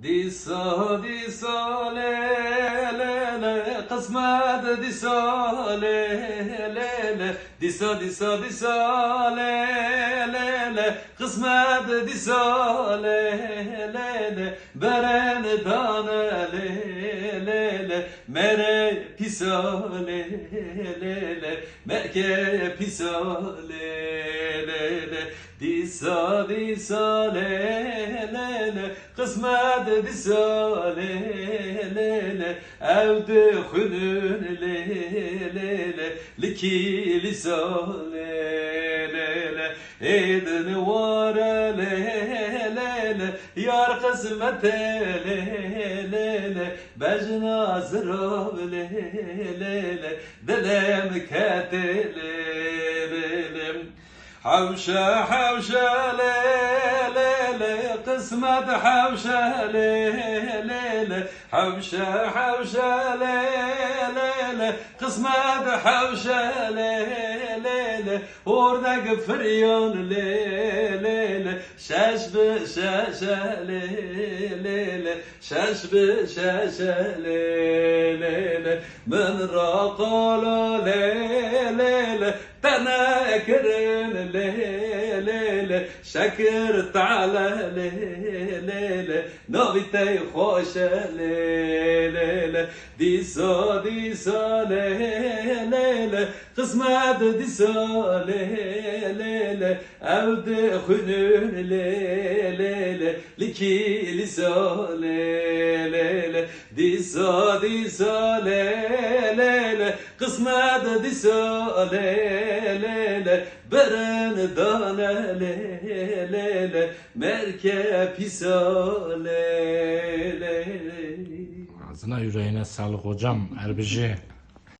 Disa disa le le le kısmet disa le le le disa disa disa le le le kısmet disa le le le beren dane le le le mere pisa le le le merke pisa le le le disa disa le le le kısmet disa le le le evde hünün le le le liki lisa le le le edin var le le le yar kısmet le le le bejna zırab le le le delem ketele le le حوشة حوشة لي لي لي قسمة حوشة لي لي لي حوشة حوشة لي لي لي قسمة حوشة لي لي لي وردق فريون لي لي لي شاش بشاشة لي لي لي شاش بشاشة لي لي لي من راقل لي لي لي تناكرن لي لي لي شكرت على لي لي لي نبيتي خوش لي لي لي ديسا ديسا لي لي لي قسمت ديسا لي لي لي أود خنون لي لي لي لكي لسا لي لي لي ديسا ديسا لي لي لي قسمت ديسا لي لي لي برن دانه لي لي لي merkep pisa le le. Ağzına yüreğine sağlık hocam Erbici.